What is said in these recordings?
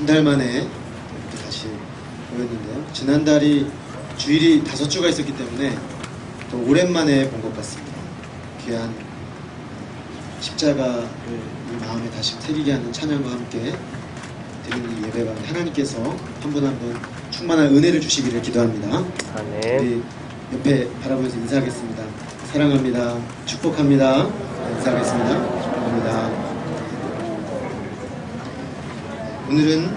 한 달 만에 이렇게 다시 모였는데요. 지난달이 주일이 5주가 있었기 때문에 또 오랜만에 본 것 같습니다. 귀한 십자가를 이 마음에 다시 새기게 하는 찬양과 함께 드리는 이 예배가 하나님께서 한 분 한 분 충만한 은혜를 주시기를 기도합니다. 아멘. 우리 옆에 바라보면서 인사하겠습니다. 사랑합니다. 축복합니다. 인사하겠습니다. 축복합니다. 오늘은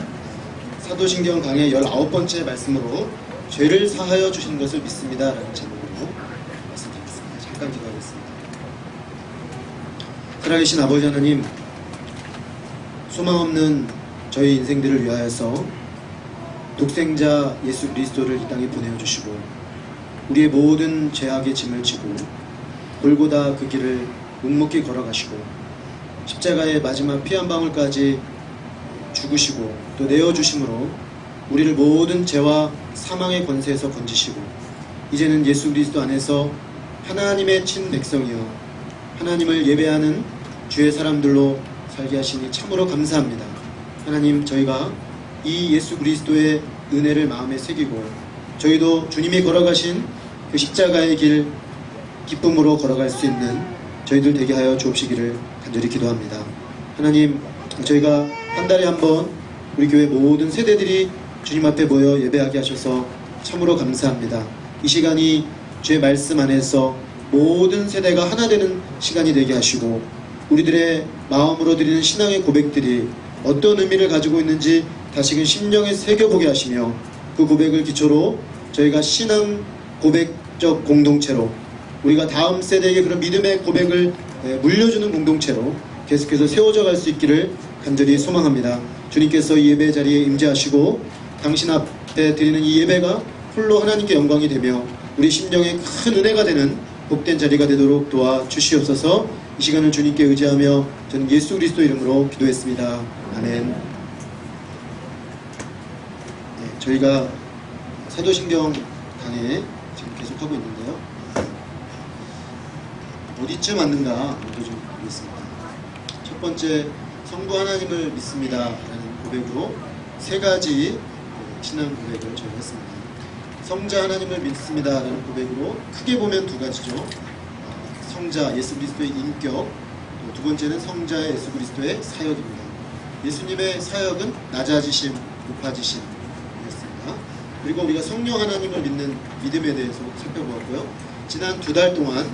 사도신경 강의 19번째 말씀으로 죄를 사하여 주신 것을 믿습니다 라는 제목으로 말씀드리겠습니다. 잠깐 기도하겠습니다. 살아계신 아버지 하나님, 소망 없는 저희 인생들을 위하여서 독생자 예수 그리스도를 이 땅에 보내주시고 우리의 모든 죄악의 짐을 지고 골고다 그 길을 묵묵히 걸어가시고 십자가의 마지막 피 한 방울까지 죽으시고 또 내어주심으로 우리를 모든 죄와 사망의 권세에서 건지시고 이제는 예수 그리스도 안에서 하나님의 친백성이요 하나님을 예배하는 주의 사람들로 살게 하시니 참으로 감사합니다. 하나님, 저희가 이 예수 그리스도의 은혜를 마음에 새기고 저희도 주님이 걸어가신 그 십자가의 길 기쁨으로 걸어갈 수 있는 저희들 되게 하여 주옵시기를 간절히 기도합니다. 하나님, 저희가 한 달에 한 번 우리 교회 모든 세대들이 주님 앞에 모여 예배하게 하셔서 참으로 감사합니다. 이 시간이 주의 말씀 안에서 모든 세대가 하나 되는 시간이 되게 하시고 우리들의 마음으로 드리는 신앙의 고백들이 어떤 의미를 가지고 있는지 다시금 심령에 새겨보게 하시며 그 고백을 기초로 저희가 신앙 고백적 공동체로 우리가 다음 세대에게 그런 믿음의 고백을 물려주는 공동체로 계속해서 세워져 갈 수 있기를 간절히 소망합니다. 주님께서 이 예배 자리에 임재하시고 당신 앞에 드리는 이 예배가 홀로 하나님께 영광이 되며 우리 심령에 큰 은혜가 되는 복된 자리가 되도록 도와주시옵소서. 이 시간을 주님께 의지하며 저는 예수 그리스도 이름으로 기도했습니다. 아멘. 네, 저희가 사도신경 강의 지금 계속하고 있는데요. 어디쯤 왔는가 먼저 좀 보겠습니다. 첫 번째, 성부 하나님을 믿습니다 라는 고백으로 세 가지 신앙 고백을 저희가 했습니다. 성자 하나님을 믿습니다 라는 고백으로 크게 보면 두 가지죠. 성자 예수 그리스도의 인격, 또 두 번째는 성자의 예수 그리스도의 사역입니다. 예수님의 사역은 낮아지심, 높아지심이었습니다. 그리고 우리가 성령 하나님을 믿는 믿음에 대해서 살펴보았고요. 지난 2달 동안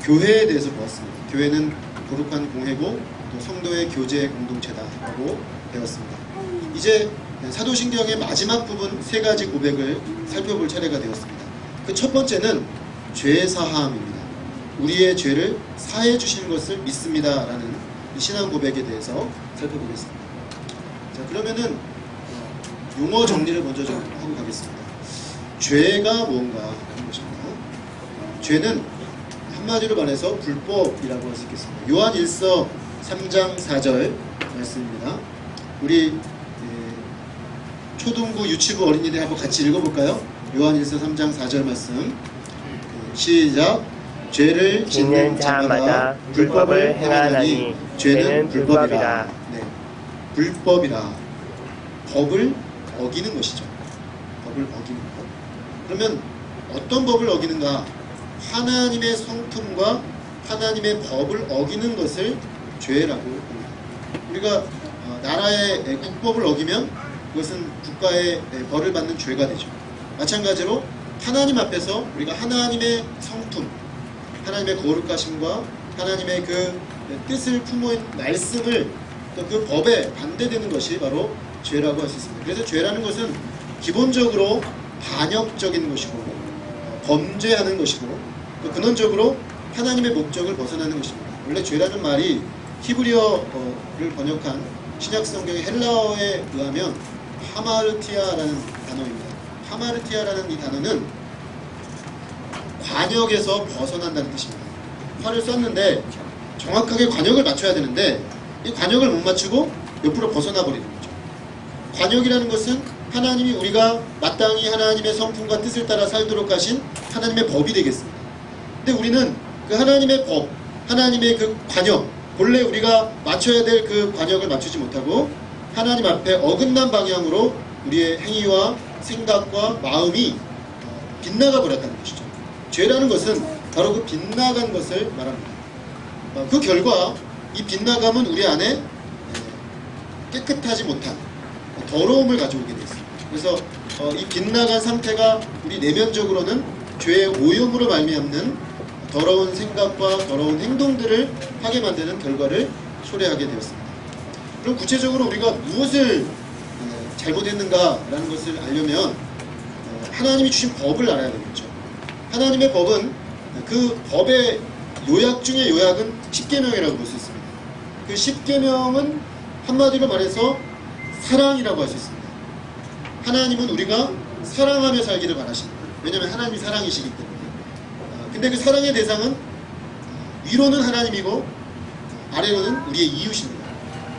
교회에 대해서 보았습니다. 교회는 거룩한 공회고 또 성도의 교제 공동체다라고 배웠습니다. 이제 사도신경의 마지막 부분 세 가지 고백을 살펴볼 차례가 되었습니다. 그 첫 번째는 죄 사함입니다. 우리의 죄를 사해 주시는 것을 믿습니다 라는 이 신앙 고백에 대해서 살펴보겠습니다. 자, 그러면은 용어 정리를 먼저 좀 하고 가겠습니다. 죄가 뭔가 하는 것입니다. 죄는 한마디로 말해서 불법이라고 할 수 있겠습니다. 요한 1서 3장 4절 말씀입니다. 우리 초등부, 유치부 어린이들 한번 같이 읽어볼까요? 요한 1서 3장 4절 말씀. 시작. 죄를 짓는 자마다 불법을 행하나니 죄는 불법이라. 네, 불법이라. 법을 어기는 것이죠. 법을 어기는 것. 그러면 어떤 법을 어기는가? 하나님의 성품과 하나님의 법을 어기는 것을 죄라고 합니다. 우리가 나라의 국법을 어기면 그것은 국가의 벌을 받는 죄가 되죠. 마찬가지로 하나님 앞에서 우리가 하나님의 성품, 하나님의 거룩하심과 하나님의 그 뜻을 품은 말씀을 또 그 법에 반대되는 것이 바로 죄라고 할 수 있습니다. 그래서 죄라는 것은 기본적으로 반역적인 것이고 범죄하는 것이고 또 근원적으로 하나님의 목적을 벗어나는 것입니다. 원래 죄라는 말이 히브리어를 번역한 신약성경의 헬라어에 의하면 하마르티아라는 단어입니다. 하마르티아라는 이 단어는 관역에서 벗어난다는 뜻입니다. 활을 쐈는데 정확하게 관역을 맞춰야 되는데 이 관역을 못 맞추고 옆으로 벗어나 버리는 거죠. 관역이라는 것은 하나님이 우리가 마땅히 하나님의 성품과 뜻을 따라 살도록 하신 하나님의 법이 되겠습니다. 근데 우리는 그 하나님의 법, 하나님의 그 관역, 본래 우리가 맞춰야 될 그 관역을 맞추지 못하고 하나님 앞에 어긋난 방향으로 우리의 행위와 생각과 마음이 빗나가 버렸다는 것이죠. 죄라는 것은 바로 그 빗나간 것을 말합니다. 그 결과 이 빗나감은 우리 안에 깨끗하지 못한 더러움을 가져오게 되어 있습니다. 그래서 이 빗나간 상태가 우리 내면적으로는 죄의 오염으로 말미암는 더러운 생각과 더러운 행동들을 하게 만드는 결과를 초래하게 되었습니다. 그럼 구체적으로 우리가 무엇을 잘못했는가라는 것을 알려면 하나님이 주신 법을 알아야 되겠죠. 하나님의 법은 그 법의 요약 중에 요약은 십계명이라고 볼 수 있습니다. 그 십계명은 한마디로 말해서 사랑이라고 할 수 있습니다. 하나님은 우리가 사랑하며 살기를 바라십니다. 왜냐하면 하나님이 사랑이시기 때문에. 근데 그 사랑의 대상은 위로는 하나님이고 아래로는 우리의 이웃입니다.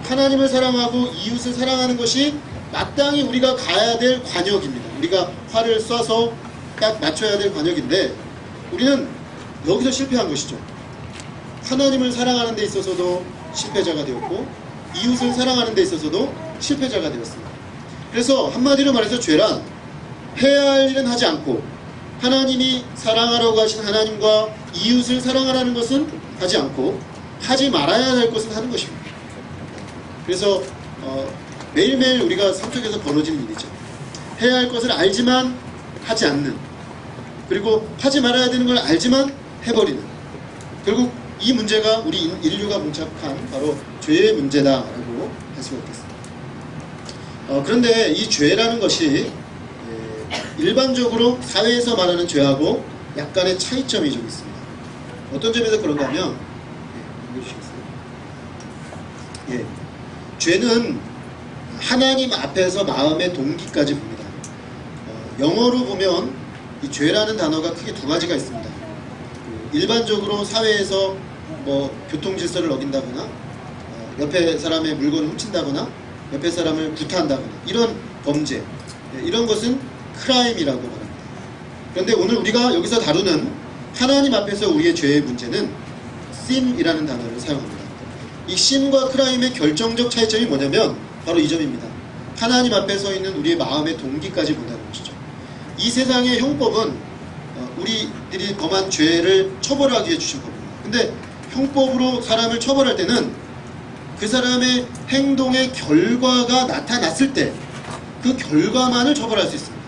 하나님을 사랑하고 이웃을 사랑하는 것이 마땅히 우리가 가야 될 관역입니다. 우리가 활을 쏴서 딱 맞춰야 될 관역인데 우리는 여기서 실패한 것이죠. 하나님을 사랑하는 데 있어서도 실패자가 되었고 이웃을 사랑하는 데 있어서도 실패자가 되었습니다. 그래서 한마디로 말해서 죄란 해야 할 일은 하지 않고 하나님이 사랑하라고 하신 하나님과 이웃을 사랑하라는 것은 하지 않고 하지 말아야 할 것은 하는 것입니다. 그래서 매일매일 우리가 삶 속에서 벌어지는 일이죠. 해야 할 것을 알지만 하지 않는, 그리고 하지 말아야 되는 걸 알지만 해버리는, 결국 이 문제가 우리 인류가 봉착한 바로 죄의 문제다라고 할 수가 있겠습니다. 그런데 이 죄라는 것이 일반적으로 사회에서 말하는 죄하고 약간의 차이점이 좀 있습니다. 어떤 점에서 그런가 하면 죄는 하나님 앞에서 마음의 동기까지 봅니다. 영어로 보면 이 죄라는 단어가 크게 두 가지가 있습니다. 일반적으로 사회에서 교통 질서를 어긴다거나 옆에 사람의 물건을 훔친다거나 옆에 사람을 구타한다거나 이런 범죄, 이런 것은 크라임이라고 말합니다. 그런데 오늘 우리가 여기서 다루는 하나님 앞에서 우리의 죄의 문제는 sin이라는 단어를 사용합니다. 이 sin과 크라임의 결정적 차이점이 뭐냐면 바로 이 점입니다. 하나님 앞에 서 있는 우리의 마음의 동기까지 본다는 것이죠. 이 세상의 형법은 우리들이 범한 죄를 처벌하기 위해 주신 법입니다. 근데 형법으로 사람을 처벌할 때는 그 사람의 행동의 결과가 나타났을 때 그 결과만을 처벌할 수 있습니다.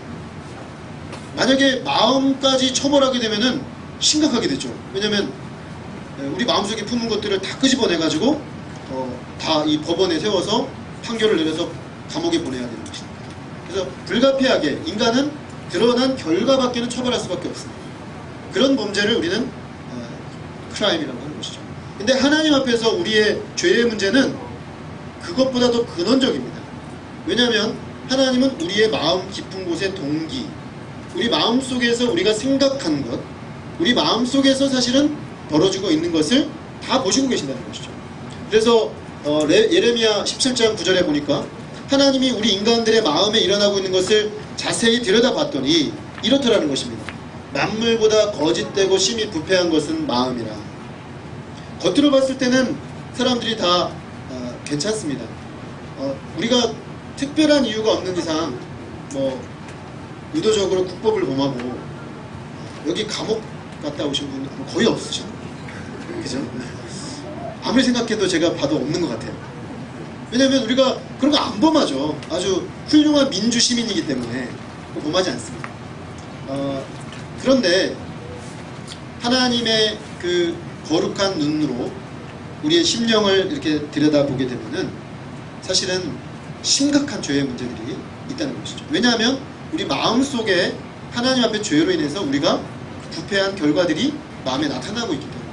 만약에 마음까지 처벌하게 되면은 심각하게 되죠. 왜냐면 우리 마음속에 품은 것들을 다 끄집어내가지고 다 이 법원에 세워서 판결을 내려서 감옥에 보내야 되는 것입니다. 그래서 불가피하게 인간은 드러난 결과밖에는 처벌할 수밖에 없습니다. 그런 범죄를 우리는 크라임이라고 하는 것이죠. 근데 하나님 앞에서 우리의 죄의 문제는 그것보다 더 근원적입니다. 왜냐하면 하나님은 우리의 마음 깊은 곳의 동기, 우리 마음 속에서 우리가 생각하는 것, 우리 마음 속에서 사실은 벌어지고 있는 것을 다 보시고 계신다는 것이죠. 그래서 예레미야 17장 9절에 보니까 하나님이 우리 인간들의 마음에 일어나고 있는 것을 자세히 들여다봤더니 이렇더라는 것입니다. 만물보다 거짓되고 심히 부패한 것은 마음이라. 겉으로 봤을 때는 사람들이 다 괜찮습니다. 우리가 특별한 이유가 없는 이상 의도적으로 국법을 범하고 여기 감옥 갔다 오신 분 거의 없으죠. 그죠? 아무리 생각해도 제가 봐도 없는 것 같아요. 왜냐하면 우리가 그런 거 안 범하죠. 아주 훌륭한 민주 시민이기 때문에 범하지 않습니다. 그런데 하나님의 그 거룩한 눈으로 우리의 심령을 이렇게 들여다보게 되면은 사실은 심각한 죄의 문제들이 있다는 것이죠. 왜냐하면 우리 마음속에 하나님 앞에 죄로 인해서 우리가 부패한 결과들이 마음에 나타나고 있기 때문입니다.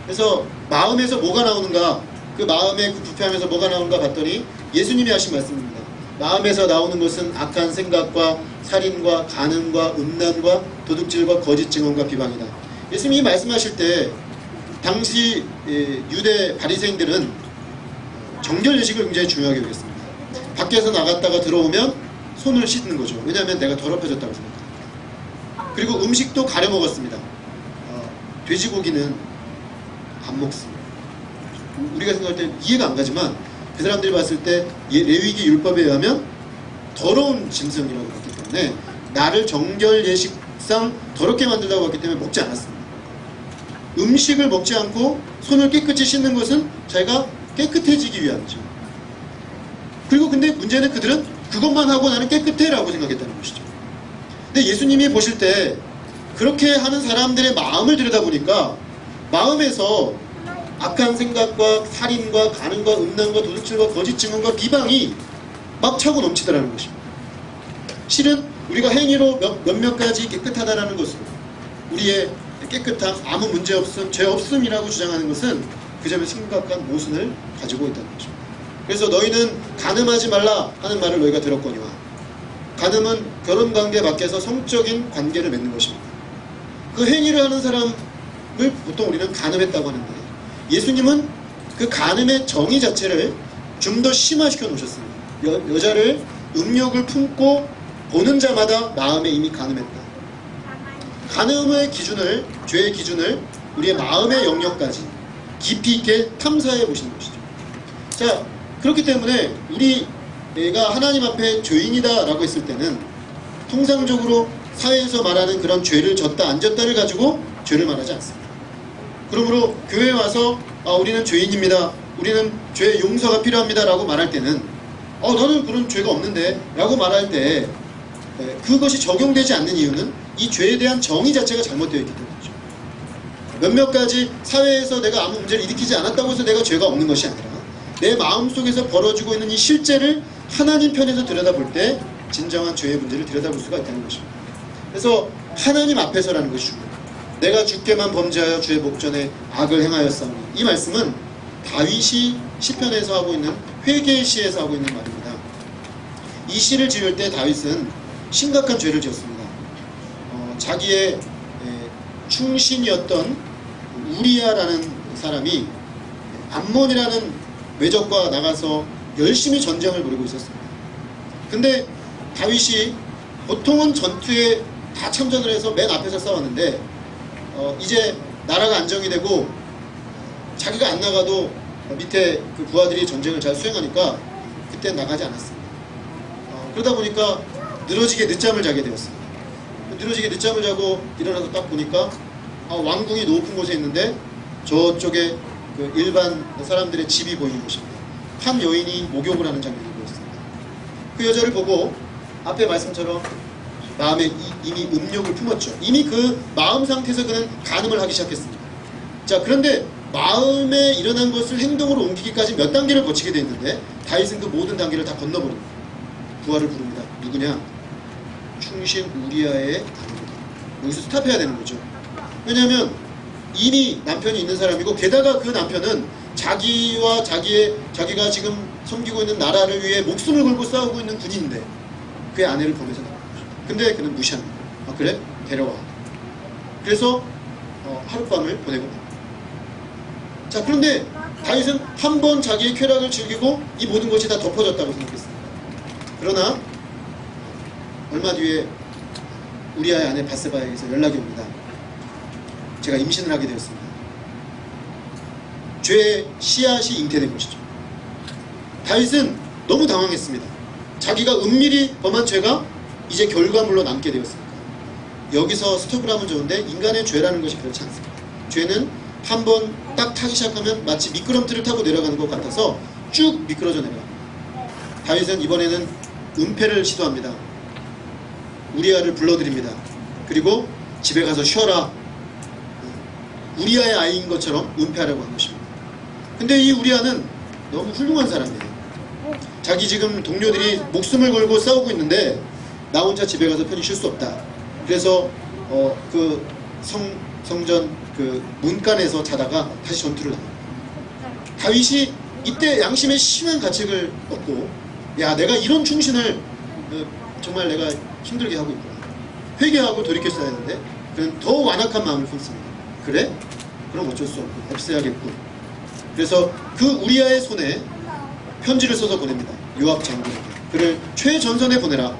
그래서 마음에서 뭐가 나오는가, 그 마음의 그 부패함에서 뭐가 나오는가 봤더니 예수님이 하신 말씀입니다. 마음에서 나오는 것은 악한 생각과 살인과 간음과 음란과 도둑질과 거짓 증언과 비방이다. 예수님이 말씀하실 때 당시 유대 바리새인들은 정결의식을 굉장히 중요하게 여겼습니다. 밖에서 나갔다가 들어오면 손을 씻는 거죠. 왜냐하면 내가 더럽혀졌다고 생각합니다. 그리고 음식도 가려 먹었습니다. 돼지고기는 안 먹습니다. 우리가 생각할 때 이해가 안 가지만 그 사람들이 봤을 때 레위기 율법에 의하면 더러운 짐승이라고 봤기 때문에 나를 정결 예식상 더럽게 만들다고 봤기 때문에 먹지 않았습니다. 음식을 먹지 않고 손을 깨끗이 씻는 것은 자기가 깨끗해지기 위함이죠. 그리고 근데 문제는 그들은 그것만 하고 나는 깨끗해 라고 생각했다는 것이죠. 근데 예수님이 보실 때 그렇게 하는 사람들의 마음을 들여다보니까 마음에서 악한 생각과 살인과 간음과 음란과 도둑질과 거짓 증언과 비방이 막 차고 넘치더라는 것입니다. 실은 우리가 행위로 몇몇 가지 깨끗하다라는 것으로 우리의 깨끗함, 아무 문제 없음, 죄 없음이라고 주장하는 것은 그 점에 심각한 모순을 가지고 있다는 것입니다. 그래서 너희는 간음하지 말라 하는 말을 너희가 들었거니와, 간음은 결혼관계 밖에서 성적인 관계를 맺는 것입니다. 그 행위를 하는 사람을 보통 우리는 간음했다고 하는데, 예수님은 그 간음의 정의 자체를 좀 더 심화시켜 놓으셨습니다. 여자를 음욕을 품고 보는 자마다 마음에 이미 간음했다. 간음의 기준을, 죄의 기준을 우리의 마음의 영역까지 깊이 있게 탐사해 보시는 것이죠. 자, 그렇기 때문에 우리가 하나님 앞에 죄인이다 라고 했을 때는 통상적으로 사회에서 말하는 그런 죄를 졌다 안 졌다를 가지고 죄를 말하지 않습니다. 그러므로 교회에 와서 우리는 죄인입니다, 우리는 죄의 용서가 필요합니다 라고 말할 때는 너는 그런 죄가 없는데 라고 말할 때 그것이 적용되지 않는 이유는 이 죄에 대한 정의 자체가 잘못되어 있기 때문이죠. 몇몇 가지 사회에서 내가 아무 문제를 일으키지 않았다고 해서 내가 죄가 없는 것이 아니라 내 마음속에서 벌어지고 있는 이 실제를 하나님 편에서 들여다볼 때 진정한 죄의 문제를 들여다볼 수가 있다는 것입니다. 그래서 하나님 앞에서라는 것이 중요해요. 내가 주께만 범죄하여 주의 목전에 악을 행하였사오니, 이 말씀은 다윗이 시편에서 하고 있는 회개의 시에서 하고 있는 말입니다. 이 시를 지을 때 다윗은 심각한 죄를 지었습니다. 자기의 충신이었던 우리야라는 사람이 암몬이라는 외적과 나가서 열심히 전쟁을 벌이고 있었습니다. 근데 다윗이 보통은 전투에 다 참전을 해서 맨 앞에서 싸웠는데 이제 나라가 안정이 되고 자기가 안 나가도 밑에 그 부하들이 전쟁을 잘 수행하니까 그때 나가지 않았습니다. 그러다 보니까 늘어지게 늦잠을 자게 되었습니다. 늘어지게 늦잠을 자고 일어나서 딱 보니까 왕궁이 높은 곳에 있는데 저쪽에 그 일반 사람들의 집이 보이는 곳입니다. 한 여인이 목욕을 하는 장면이 보였습니다. 그 여자를 보고 앞에 말씀처럼 마음에 이미 음욕을 품었죠. 이미 그 마음 상태에서 그는 간음을 하기 시작했습니다. 자, 그런데 마음에 일어난 것을 행동으로 옮기기까지 몇 단계를 거치게 되어 있는데 다윗은 그 모든 단계를 다 건너버립니다. 부하를 부릅니다. 누구냐? 충신 우리야의 아들이다. 여기서 스탑해야 되는 거죠. 왜냐하면 이미 남편이 있는 사람이고, 게다가 그 남편은 자기와 자기가 지금 섬기고 있는 나라를 위해 목숨을 걸고 싸우고 있는 군인인데 그의 아내를 범해서 나온 거죠. 근데 그는 무시합니다. 그래? 데려와. 그래서 하룻밤을 보내고 납니다. 자, 그런데 다윗은 한 번 자기의 쾌락을 즐기고 이 모든 것이 다 덮어졌다고 생각했습니다. 그러나 얼마 뒤에 우리아의 아내 바세바에게서 연락이 옵니다. 제가 임신을 하게 되었습니다. 죄의 씨앗이 잉태된 것이죠. 다윗은 너무 당황했습니다. 자기가 은밀히 범한 죄가 이제 결과물로 남게 되었습니다. 여기서 스톱을 하면 좋은데 인간의 죄라는 것이 그렇지 않습니다. 죄는 한 번 딱 타기 시작하면 마치 미끄럼틀을 타고 내려가는 것 같아서 쭉 미끄러져 내려갑니다. 다윗은 이번에는 은폐를 시도합니다. 우리아를 불러드립니다. 그리고 집에 가서 쉬어라. 우리아의 아이인 것처럼 은폐하려고 한 것입니다. 근데 이 우리아는 너무 훌륭한 사람이에요. 자기 지금 동료들이 목숨을 걸고 싸우고 있는데 나 혼자 집에 가서 편히 쉴 수 없다. 그래서 그 성전 그 문간에서 자다가 다시 전투를 나갑니다. 다윗이 이때 양심의 심한 가책을 얻고, 야, 내가 이런 충신을 정말 내가 힘들게 하고 있구나. 회개하고 돌이켰어야 했는데 그는 더 완악한 마음을 품습니다. 그래? 그럼 어쩔 수 없고 없애야겠군. 그래서 그 우리아의 손에 편지를 써서 보냅니다. 요압 장군에게. 그를 최전선에 보내라.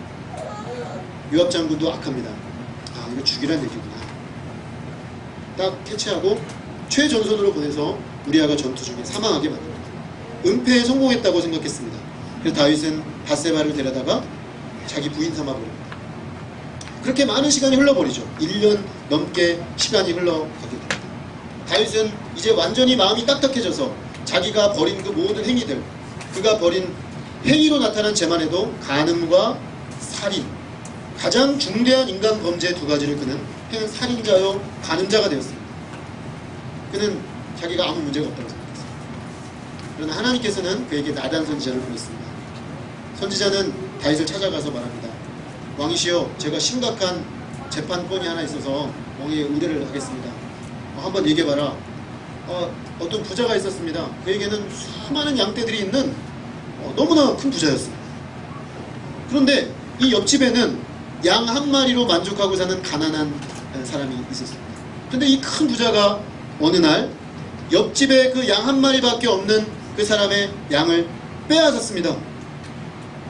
요압 장군도 악합니다. 이거 죽이란 얘기구나. 딱 캐치하고 최전선으로 보내서 우리아가 전투 중에 사망하게 만듭니다. 은폐에 성공했다고 생각했습니다. 그래서 다윗은 밧세바를 데려다가 자기 부인 삼아버립니다. 그렇게 많은 시간이 흘러버리죠. 1년 넘게 시간이 흘러가게 됩니다. 다윗은 이제 완전히 마음이 딱딱해져서 자기가 벌인 그 모든 행위들, 그가 벌인 행위로 나타난 죄만 해도 간음과 살인, 가장 중대한 인간 범죄 두 가지를 그는 행한 살인자요 간음자가 되었습니다. 그는 자기가 아무 문제가 없다고 생각했습니다. 그러나 하나님께서는 그에게 나단 선지자를 보냈습니다. 선지자는 다윗을 찾아가서 말합니다. 왕이시여, 제가 심각한 재판건이 하나 있어서 왕에게 의뢰를 하겠습니다. 한번 얘기해봐라. 어떤 부자가 있었습니다. 그에게는 수많은 양떼들이 있는 너무나 큰 부자였습니다. 그런데 이 옆집에는 양 한 마리로 만족하고 사는 가난한 사람이 있었습니다. 그런데 이 큰 부자가 어느 날 옆집에 그 양 한 마리밖에 없는 그 사람의 양을 빼앗았습니다.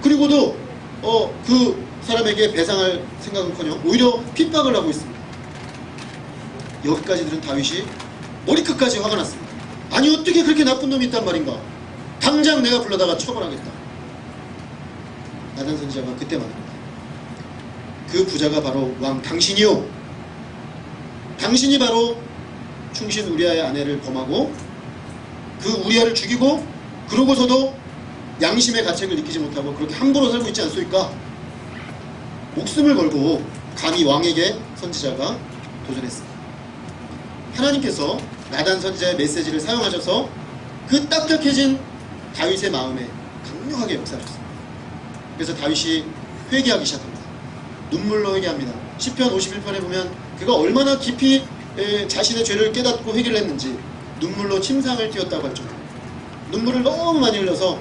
그리고도 그 사람에게 배상할 생각은커녕 오히려 핍박을 하고 있습니다. 여기까지 들은 다윗이 머리끝까지 화가 났습니다. 아니, 어떻게 그렇게 나쁜 놈이 있단 말인가? 당장 내가 불러다가 처벌하겠다. 나단 선지자가 그때 말합니다. 그 부자가 바로 왕 당신이요, 당신이 바로 충신 우리아의 아내를 범하고 그 우리아를 죽이고 그러고서도 양심의 가책을 느끼지 못하고 그렇게 함부로 살고 있지 않소이까? 목숨을 걸고 감히 왕에게 선지자가 도전했습니다. 하나님께서 나단 선지자의 메시지를 사용하셔서 그 딱딱해진 다윗의 마음에 강력하게 역사하셨습니다. 그래서 다윗이 회개하기 시작합니다. 눈물로 회개합니다. 시편 51편에 보면 그가 얼마나 깊이 자신의 죄를 깨닫고 회개를 했는지 눈물로 침상을 띄었다고 할 정도로 눈물을 너무 많이 흘려서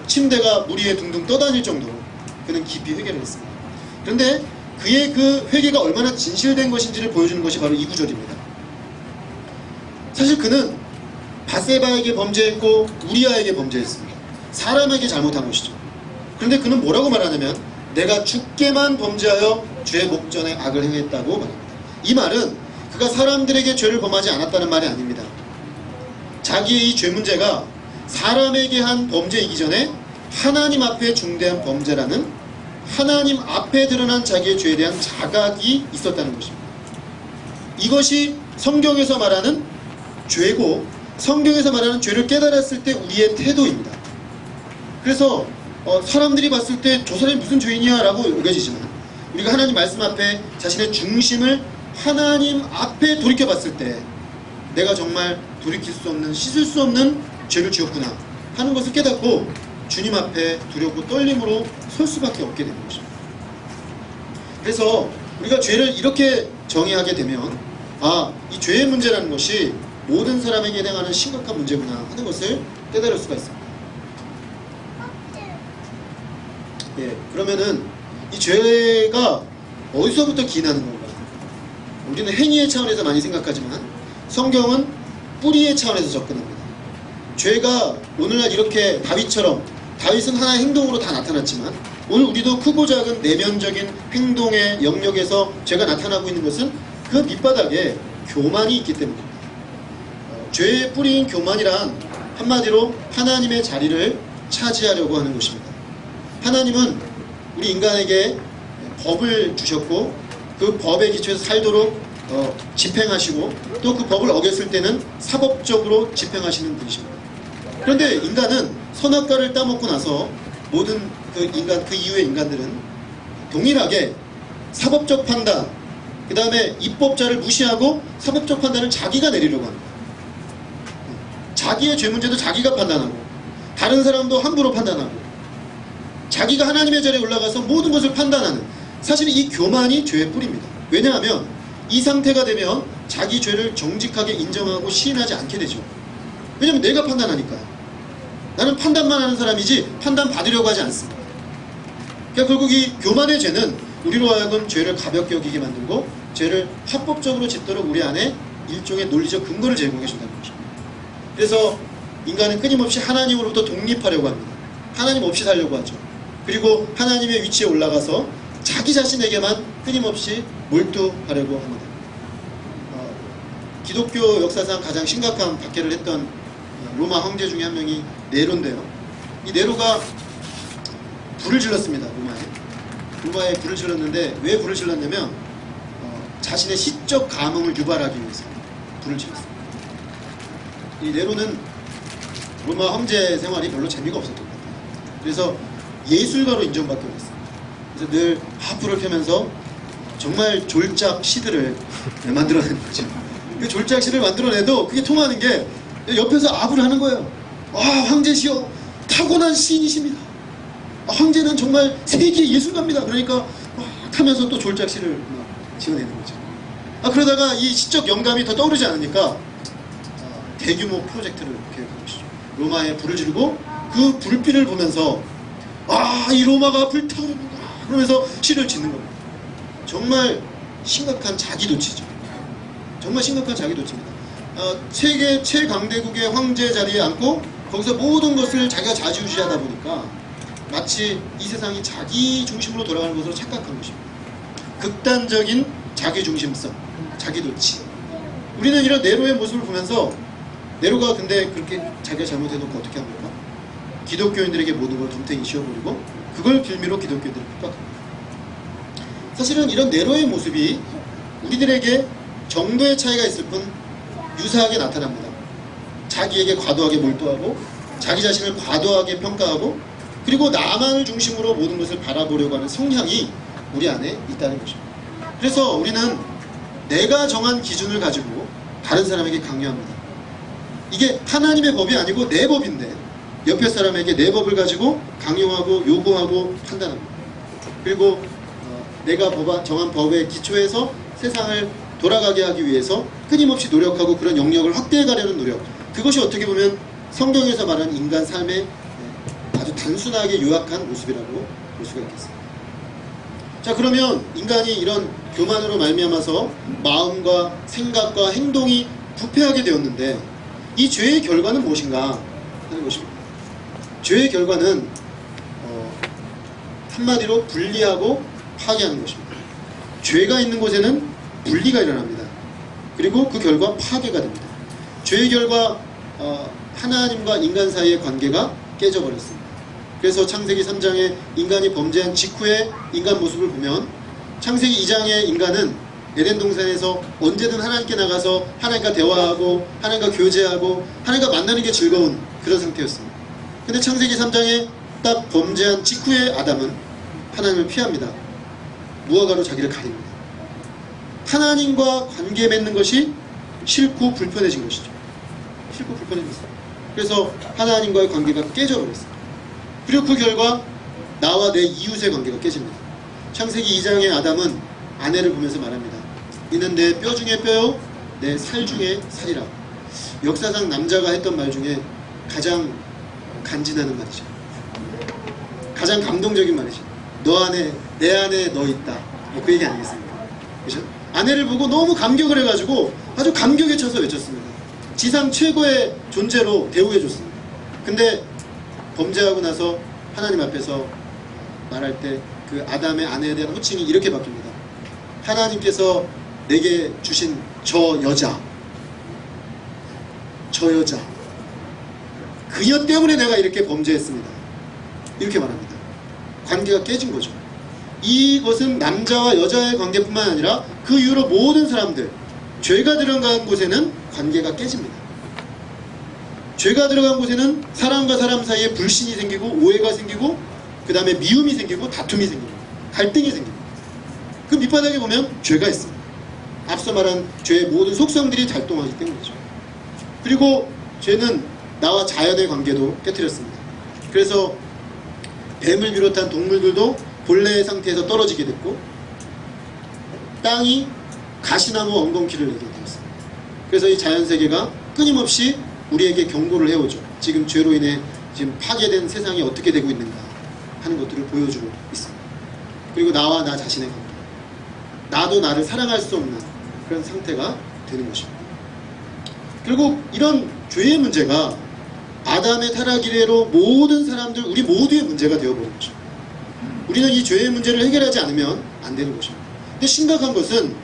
침대가 물 위에 둥둥 떠다닐 정도로 그는 깊이 회개를 했습니다. 그런데 그의 그 회개가 얼마나 진실된 것인지를 보여주는 것이 바로 이 구절입니다. 사실 그는 밧세바에게 범죄했고 우리아에게 범죄했습니다. 사람에게 잘못한 것이죠. 그런데 그는 뭐라고 말하냐면 내가 주께만 범죄하여 주의 목전에 악을 행했다고 말합니다. 이 말은 그가 사람들에게 죄를 범하지 않았다는 말이 아닙니다. 자기의 이 죄 문제가 사람에게 한 범죄이기 전에 하나님 앞에 중대한 범죄라는 하나님 앞에 드러난 자기의 죄에 대한 자각이 있었다는 것입니다. 이것이 성경에서 말하는 죄고 성경에서 말하는 죄를 깨달았을 때 우리의 태도입니다. 그래서 사람들이 봤을 때 저 사람이 무슨 죄인이야 라고 여겨지지만 우리가 하나님 말씀 앞에 자신의 중심을 하나님 앞에 돌이켜 봤을 때 내가 정말 돌이킬 수 없는, 씻을 수 없는 죄를 지었구나 하는 것을 깨닫고 주님 앞에 두렵고 떨림으로 설 수밖에 없게 되는 것입니다. 그래서 우리가 죄를 이렇게 정의하게 되면 이 죄의 문제라는 것이 모든 사람에게 해당하는 심각한 문제구나 하는 것을 깨달을 수가 있습니다. 그러면은 이 죄가 어디서부터 기인하는 건가? 우리는 행위의 차원에서 많이 생각하지만 성경은 뿌리의 차원에서 접근합니다. 죄가 오늘날 이렇게 다윗은 하나의 행동으로 다 나타났지만 오늘 우리도 크고 작은 내면적인 행동의 영역에서 죄가 나타나고 있는 것은 그 밑바닥에 교만이 있기 때문입니다. 죄의 뿌리인 교만이란 한마디로 하나님의 자리를 차지하려고 하는 것입니다. 하나님은 우리 인간에게 법을 주셨고 그 법에 기초해서 살도록 집행하시고 또 그 법을 어겼을 때는 사법적으로 집행하시는 분이십니다. 그런데 인간은 선악과를 따먹고 나서 모든 그 이후의 인간들은 동일하게 사법적 판단, 그 다음에 입법자를 무시하고 사법적 판단을 자기가 내리려고 합니다. 자기의 죄 문제도 자기가 판단하고 다른 사람도 함부로 판단하고 자기가 하나님의 자리에 올라가서 모든 것을 판단하는, 사실 이 교만이 죄의 뿌리입니다. 왜냐하면 이 상태가 되면 자기 죄를 정직하게 인정하고 시인하지 않게 되죠. 왜냐하면 내가 판단하니까요. 나는 판단만 하는 사람이지 판단 받으려고 하지 않습니다. 그러니까 결국 이 교만의 죄는 우리로 하여금 죄를 가볍게 여기게 만들고 죄를 합법적으로 짓도록 우리 안에 일종의 논리적 근거를 제공해 준다는 것입니다. 그래서 인간은 끊임없이 하나님으로부터 독립하려고 합니다. 하나님 없이 살려고 하죠. 그리고 하나님의 위치에 올라가서 자기 자신에게만 끊임없이 몰두하려고 합니다. 기독교 역사상 가장 심각한 박해를 했던 로마 황제 중에 한 명이 네로인데요. 이 네로가 불을 질렀습니다. 로마에 불을 질렀는데 왜 불을 질렀냐면 자신의 시적 감흥을 유발하기 위해서 불을 질렀습니다. 이 네로는 로마 황제 생활이 별로 재미가 없었던 것 같아요. 그래서 예술가로 인정받게 됐습니다. 그래서 늘 하프를 펴면서 정말 졸작 시들을 만들어내는 거죠. 그 졸작 시를 만들어내도 그게 통하는 게 옆에서 아부를 하는 거예요. 아, 황제시여 타고난 시인이십니다. 아, 황제는 정말 세계 예술가입니다. 그러니까 하면서 또 졸작 시를 지어내는 거죠. 그러다가 이 시적 영감이 더 떠오르지 않으니까 대규모 프로젝트를 계획한 것이죠. 로마에 불을 지르고 그 불빛을 보면서 이 로마가 불타오르는구나 그러면서 시를 짓는 겁니다. 정말 심각한 자기도취죠. 정말 심각한 자기도취입니다. 세계 최강대국의 황제 자리에 앉고 거기서 모든 것을 자기가 좌지우지하다 보니까 마치 이 세상이 자기 중심으로 돌아가는 것으로 착각한 것입니다. 극단적인 자기중심성, 자기도취. 우리는 이런 네로의 모습을 보면서 네로가 근데 그렇게 자기가 잘못해놓고 어떻게 합니까? 기독교인들에게 모든 걸 덤탱이 씌워버리고 그걸 빌미로 기독교인들을 핍박합니다. 사실은 이런 네로의 모습이 우리들에게 정도의 차이가 있을 뿐 유사하게 나타납니다. 자기에게 과도하게 몰두하고 자기 자신을 과도하게 평가하고 그리고 나만을 중심으로 모든 것을 바라보려고 하는 성향이 우리 안에 있다는 것입니다. 그래서 우리는 내가 정한 기준을 가지고 다른 사람에게 강요합니다. 이게 하나님의 법이 아니고 내 법인데 옆에 사람에게 내 법을 가지고 강요하고 요구하고 판단합니다. 그리고 내가 정한 법의 기초에서 세상을 돌아가게 하기 위해서 끊임없이 노력하고 그런 영역을 확대해 가려는 노력, 그것이 어떻게 보면 성경에서 말하는 인간 삶의 아주 단순하게 요약한 모습이라고 볼 수가 있겠습니다. 자, 그러면 인간이 이런 교만으로 말미암아서 마음과 생각과 행동이 부패하게 되었는데 이 죄의 결과는 무엇인가 하는 것입니다. 죄의 결과는 한마디로 분리하고 파괴하는 것입니다. 죄가 있는 곳에는 분리가 일어납니다. 그리고 그 결과 파괴가 됩니다. 죄의 결과 하나님과 인간 사이의 관계가 깨져버렸습니다. 그래서 창세기 3장에 인간이 범죄한 직후의 인간 모습을 보면 창세기 2장의 인간은 에덴 동산에서 언제든 하나님께 나가서 하나님과 대화하고 하나님과 교제하고 하나님과 만나는 게 즐거운 그런 상태였습니다. 근데 창세기 3장에 딱 범죄한 직후의 아담은 하나님을 피합니다. 무화과로 자기를 가립니다. 하나님과 관계 맺는 것이 싫고 불편해진 것이죠. 싫고 불편해졌어요. 그래서 하나님과의 관계가 깨져버렸어요. 그리고 그 결과 나와 내 이웃의 관계가 깨집니다. 창세기 2장의 아담은 아내를 보면서 말합니다. 이는 내 뼈 중에 뼈요 내 살 중에 살이라. 역사상 남자가 했던 말 중에 가장 간지나는 말이죠. 가장 감동적인 말이죠. 너 안에 내 안에 너 있다. 그 얘기 아니겠습니까? 그렇죠? 아내를 보고 너무 감격을 해가지고 아주 감격에 쳐서 외쳤습니다. 지상 최고의 존재로 대우해줬습니다. 근데 범죄하고 나서 하나님 앞에서 말할 때 그 아담의 아내에 대한 호칭이 이렇게 바뀝니다. 하나님께서 내게 주신 저 여자 그녀 때문에 내가 이렇게 범죄했습니다. 이렇게 말합니다. 관계가 깨진 거죠. 이것은 남자와 여자의 관계뿐만 아니라 그 이후로 모든 사람들, 죄가 들어간 곳에는 관계가 깨집니다. 죄가 들어간 곳에는 사람과 사람 사이에 불신이 생기고 오해가 생기고 그 다음에 미움이 생기고 다툼이 생기고 갈등이 생깁니다. 그 밑바닥에 보면 죄가 있습니다. 앞서 말한 죄의 모든 속성들이 작동하기 때문이죠. 그리고 죄는 나와 자연의 관계도 깨뜨렸습니다. 그래서 뱀을 비롯한 동물들도 본래의 상태에서 떨어지게 됐고 땅이 가시나무 엉겅퀴를 내게 되었습니다. 그래서 이 자연세계가 끊임없이 우리에게 경고를 해오죠. 지금 죄로 인해 지금 파괴된 세상이 어떻게 되고 있는가 하는 것들을 보여주고 있습니다. 그리고 나와 나 자신의 관계, 나도 나를 사랑할 수 없는 그런 상태가 되는 것입니다. 결국 이런 죄의 문제가 아담의 타락 이래로 모든 사람들, 우리 모두의 문제가 되어버린 것입니다. 우리는 이 죄의 문제를 해결하지 않으면 안 되는 것입니다. 근데 심각한 것은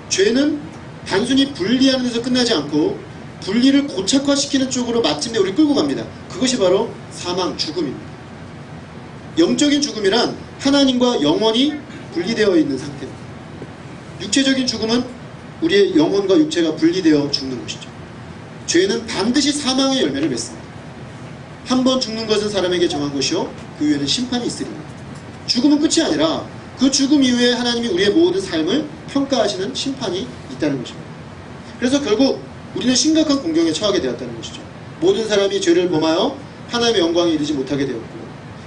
죄는 단순히 분리하는 데서 끝나지 않고 분리를 고착화시키는 쪽으로 마침내 우리 끌고 갑니다. 그것이 바로 사망, 죽음입니다. 영적인 죽음이란 하나님과 영원히 분리되어 있는 상태입니다. 육체적인 죽음은 우리의 영혼과 육체가 분리되어 죽는 것이죠. 죄는 반드시 사망의 열매를 맺습니다. 한 번 죽는 것은 사람에게 정한 것이요 그 후에는 심판이 있으리니. 죽음은 끝이 아니라 그 죽음 이후에 하나님이 우리의 모든 삶을 평가하시는 심판이 있다는 것입니다. 그래서 결국 우리는 심각한 공경에 처하게 되었다는 것이죠. 모든 사람이 죄를 범하여 하나님의 영광에 이르지 못하게 되었고,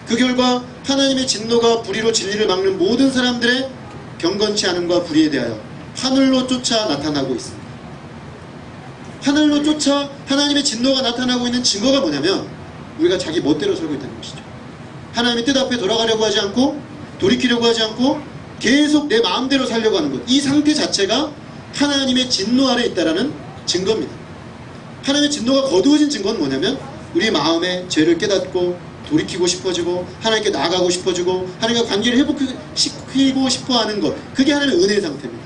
그 결과 하나님의 진노가 불의로 진리를 막는 모든 사람들의 경건치 않음과 불의에 대하여 하늘로 쫓아 나타나고 있습니다. 하늘로 쫓아 하나님의 진노가 나타나고 있는 증거가 뭐냐면 우리가 자기 멋대로 살고 있다는 것이죠. 하나님의 뜻 앞에 돌아가려고 하지 않고 돌이키려고 하지 않고 계속 내 마음대로 살려고 하는 것, 이 상태 자체가 하나님의 진노 아래 있다는 증거입니다. 하나님의 진노가 거두어진 증거는 뭐냐면 우리 마음에 죄를 깨닫고 돌이키고 싶어지고 하나님께 나아가고 싶어지고 하나님과 관계를 회복시키고 싶어하는 것, 그게 하나님의 은혜의 상태입니다.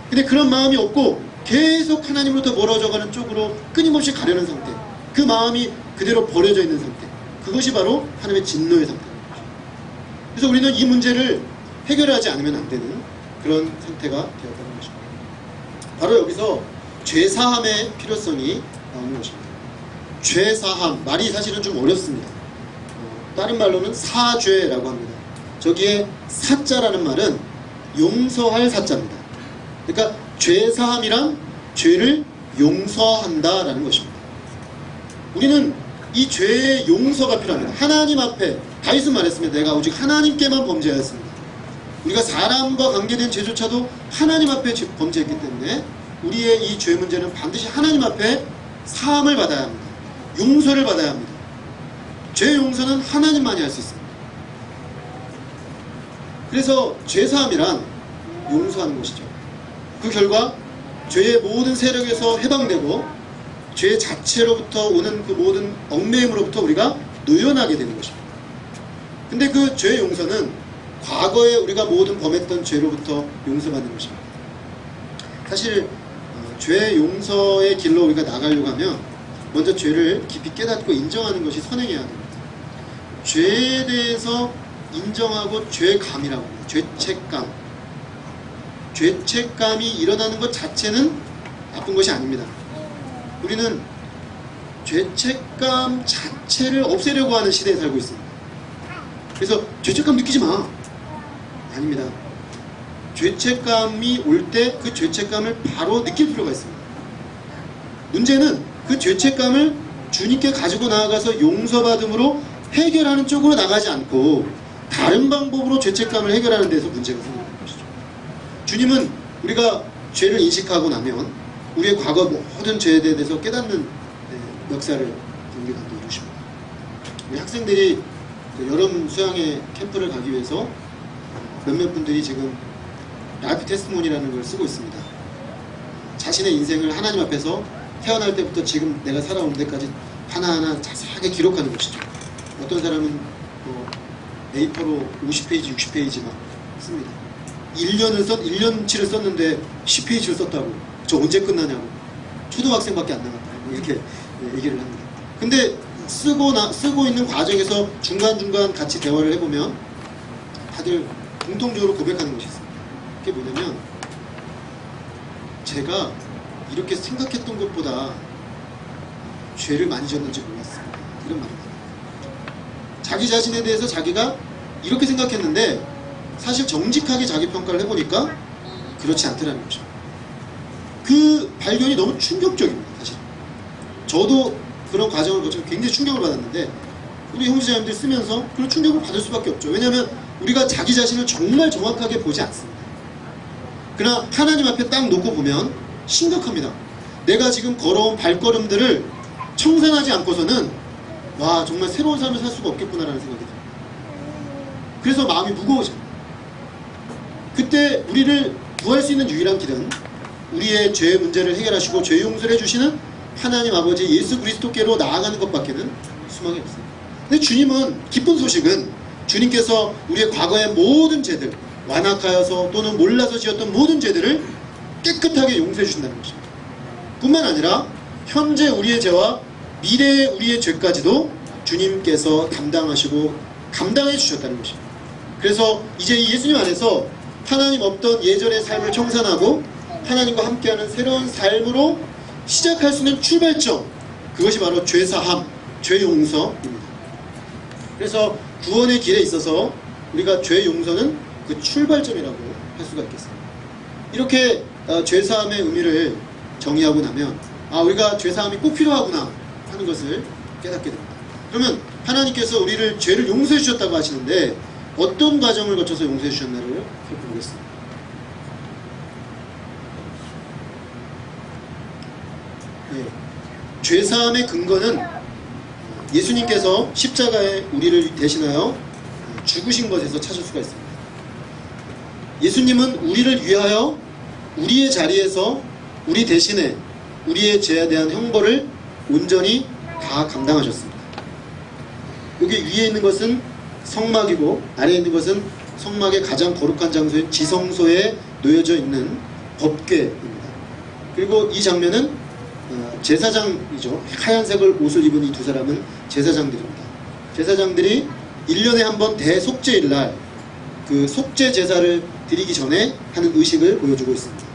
근데 그런 마음이 없고 계속 하나님으로부터 멀어져가는 쪽으로 끊임없이 가려는 상태, 그 마음이 그대로 버려져 있는 상태, 그것이 바로 하나님의 진노의 상태입니다. 그래서 우리는 이 문제를 해결하지 않으면 안 되는 그런 상태가 되었다는 것입니다. 바로 여기서 죄사함의 필요성이 나오는 것입니다. 죄사함, 말이 사실은 좀 어렵습니다. 다른 말로는 사죄라고 합니다. 저기에 사자라는 말은 용서할 사자입니다. 그러니까 죄사함이란 죄를 용서한다라는 것입니다. 우리는 이 죄의 용서가 필요합니다. 하나님 앞에 다윗은 말했습니다. 내가 오직 하나님께만 범죄하였습니다. 우리가 사람과 관계된 죄조차도 하나님 앞에 범죄했기 때문에 우리의 이 죄 문제는 반드시 하나님 앞에 사함을 받아야 합니다. 용서를 받아야 합니다. 죄 용서는 하나님만이 할 수 있습니다. 그래서 죄사함이란 용서하는 것이죠. 그 결과 죄의 모든 세력에서 해방되고 죄 자체로부터 오는 그 모든 얽매임으로부터 우리가 놓여나게 되는 것입니다. 근데 그 죄의 용서는 과거에 우리가 모든 범했던 죄로부터 용서받는 것입니다. 사실 죄 용서의 길로 우리가 나가려고 하면 먼저 죄를 깊이 깨닫고 인정하는 것이 선행해야 됩니다. 죄에 대해서 인정하고 죄감이라고 합니다. 죄책감. 죄책감이 일어나는 것 자체는 나쁜 것이 아닙니다. 우리는 죄책감 자체를 없애려고 하는 시대에 살고 있습니다. 그래서 죄책감 느끼지 마. 아닙니다. 죄책감이 올 때 그 죄책감을 바로 느낄 필요가 있습니다. 문제는 그 죄책감을 주님께 가지고 나아가서 용서받음으로 해결하는 쪽으로 나가지 않고 다른 방법으로 죄책감을 해결하는 데서 문제가 생기는 것이죠. 주님은 우리가 죄를 인식하고 나면 우리의 과거 모든 죄에 대해서 깨닫는 역사를 우리 가운데 이루십니다. 우리 학생들이 여름 수양회 캠프를 가기 위해서 몇몇 분들이 지금 라이프 테스트몬이라는 걸 쓰고 있습니다. 자신의 인생을 하나님 앞에서 태어날 때부터 지금 내가 살아온 데까지 하나하나 자세하게 기록하는 것이죠. 어떤 사람은 A4로 50페이지, 60페이지 막 씁니다. 1년치를 썼는데 10페이지를 썼다고. 저 언제 끝나냐고. 초등학생밖에 안 나갔다고. 이렇게 얘기를 합니다. 근데 쓰고 있는 과정에서 중간중간 같이 대화를 해보면 다들 공통적으로 고백하는 것이 있습니다. 그게 뭐냐면 제가 이렇게 생각했던 것보다 죄를 많이 졌는지 몰랐습니다. 이런 말입니다. 자기 자신에 대해서 자기가 이렇게 생각했는데 사실 정직하게 자기 평가를 해보니까 그렇지 않더라는 거죠. 그 발견이 너무 충격적입니다. 사실 저도 그런 과정을 거치면 굉장히 충격을 받았는데 우리 형제자매들 쓰면서 그런 충격을 받을 수밖에 없죠. 왜냐하면 우리가 자기 자신을 정말 정확하게 보지 않습니다. 그러나 하나님 앞에 딱 놓고 보면 심각합니다. 내가 지금 걸어온 발걸음들을 청산하지 않고서는 와 정말 새로운 삶을 살 수가 없겠구나라는 생각이 듭니다. 그래서 마음이 무거워집니다. 그때 우리를 구할 수 있는 유일한 길은 우리의 죄 문제를 해결하시고 죄 용서를 해주시는 하나님 아버지 예수 그리스도께로 나아가는 것밖에는 수망이 없습니다. 근데 주님은 기쁜 소식은 주님께서 우리의 과거의 모든 죄들 완악하여서 또는 몰라서 지었던 모든 죄들을 깨끗하게 용서해 주신다는 것입니다. 뿐만 아니라 현재 우리의 죄와 미래의 우리의 죄까지도 주님께서 담당하시고 감당해 주셨다는 것입니다. 그래서 이제 이 예수님 안에서 하나님 없던 예전의 삶을 청산하고 하나님과 함께하는 새로운 삶으로 시작할 수 있는 출발점, 그것이 바로 죄사함, 죄용서입니다. 그래서 구원의 길에 있어서 우리가 죄용서는 그 출발점이라고 할 수가 있겠습니다. 이렇게 죄사함의 의미를 정의하고 나면 우리가 죄사함이 꼭 필요하구나 하는 것을 깨닫게 됩니다. 그러면 하나님께서 우리를 죄를 용서해 주셨다고 하시는데 어떤 과정을 거쳐서 용서해 주셨나를 살펴보겠습니다. 네. 죄사함의 근거는 예수님께서 십자가에 우리를 대신하여 죽으신 것에서 찾을 수가 있습니다. 예수님은 우리를 위하여 우리의 자리에서 우리 대신에 우리의 죄에 대한 형벌을 온전히 다 감당하셨습니다. 여기 위에 있는 것은 성막이고 아래에 있는 것은 성막의 가장 거룩한 장소인 지성소에 놓여져 있는 법궤입니다. 그리고 이 장면은 제사장이죠. 하얀색을 옷을 입은 이 두 사람은 제사장들입니다. 제사장들이 1년에 한 번 대속죄일날 그 속죄 제사를 드리기 전에 하는 의식을 보여주고 있습니다.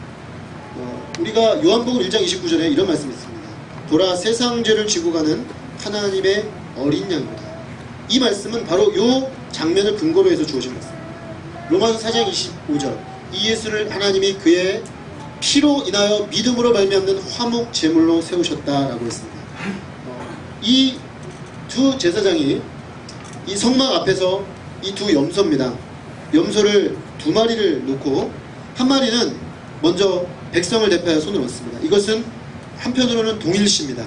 우리가 요한복음 1장 29절에 이런 말씀이 있습니다. 보라, 세상 죄를 지고 가는 하나님의 어린 양입니다. 이 말씀은 바로 이 장면을 근거로 해서 주어진 것입니다. 로마서 4장 25절, 이 예수를 하나님이 그의 피로 인하여 믿음으로 말미암는 화목 제물로 세우셨다라고 했습니다. 이 두 제사장이 이 성막 앞에서 이 두 염소입니다. 염소를 두 마리를 놓고 한 마리는 먼저 백성을 대표하여 손을 얹습니다. 이것은 한편으로는 동일시입니다.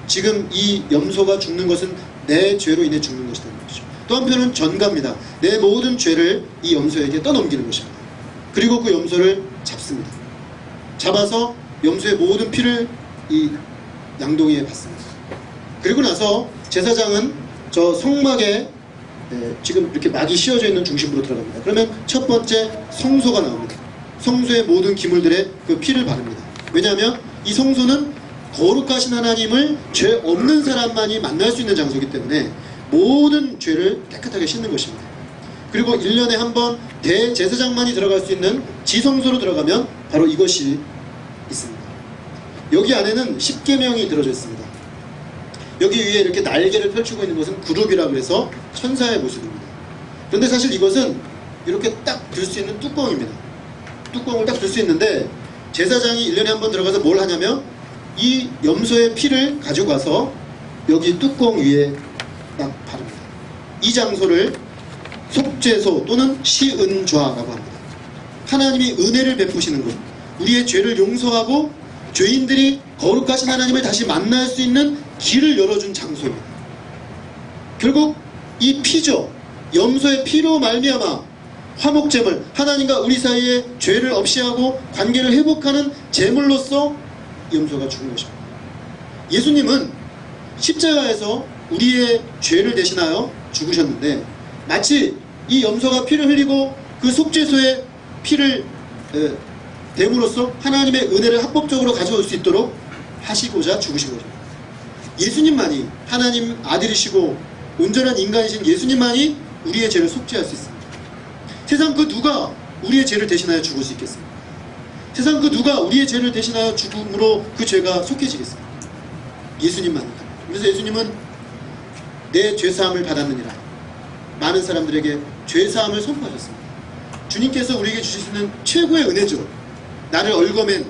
지금 이 염소가 죽는 것은 내 죄로 인해 죽는 것이라는 것이죠. 또 한편은 전가입니다. 내 모든 죄를 이 염소에게 떠넘기는 것입니다. 그리고 그 염소를 잡습니다. 잡아서 염소의 모든 피를 이 양동이에 받습니다. 그리고 나서 제사장은 저 성막에 지금 이렇게 막이 씌워져 있는 중심부로 들어갑니다. 그러면 첫 번째 성소가 나옵니다. 성소의 모든 기물들의 그 피를 바릅니다. 왜냐하면 이 성소는 거룩하신 하나님을 죄 없는 사람만이 만날 수 있는 장소이기 때문에 모든 죄를 깨끗하게 씻는 것입니다. 그리고 1년에 한 번 대제사장만이 들어갈 수 있는 지성소로 들어가면 바로 이것이 있습니다. 여기 안에는 십계명이 들어져 있습니다. 여기 위에 이렇게 날개를 펼치고 있는 것은 그룹이라 그래서 천사의 모습입니다. 그런데 사실 이것은 이렇게 딱 들 수 있는 뚜껑입니다. 뚜껑을 딱 들 수 있는데 제사장이 1년에 한 번 들어가서 뭘 하냐면 이 염소의 피를 가지고 가서 여기 뚜껑 위에 딱 바릅니다. 이 장소를 속죄소 또는 시은좌라고 합니다. 하나님이 은혜를 베푸시는 곳, 우리의 죄를 용서하고 죄인들이 거룩하신 하나님을 다시 만날 수 있는 길을 열어준 장소입니다. 결국 이 피죠. 염소의 피로 말미암아 화목제물, 하나님과 우리 사이에 죄를 없이 하고 관계를 회복하는 제물로서 염소가 죽은 것입니다. 예수님은 십자가에서 우리의 죄를 대신하여 죽으셨는데 마치 이 염소가 피를 흘리고 그 속죄소에 피를 댐으로써 하나님의 은혜를 합법적으로 가져올 수 있도록 하시고자 죽으신 거죠. 예수님만이 하나님 아들이시고 온전한 인간이신 예수님만이 우리의 죄를 속죄할 수 있습니다. 세상 그 누가 우리의 죄를 대신하여 죽을 수 있겠습니까? 세상 그 누가 우리의 죄를 대신하여 죽음으로 그 죄가 속해지겠습니까? 예수님만입니다. 그래서 예수님은 내 죄사함을 받았느니라 많은 사람들에게 죄사함을 선포하셨습니다. 주님께서 우리에게 주실 수 있는 최고의 은혜죠. 나를 얽어맨,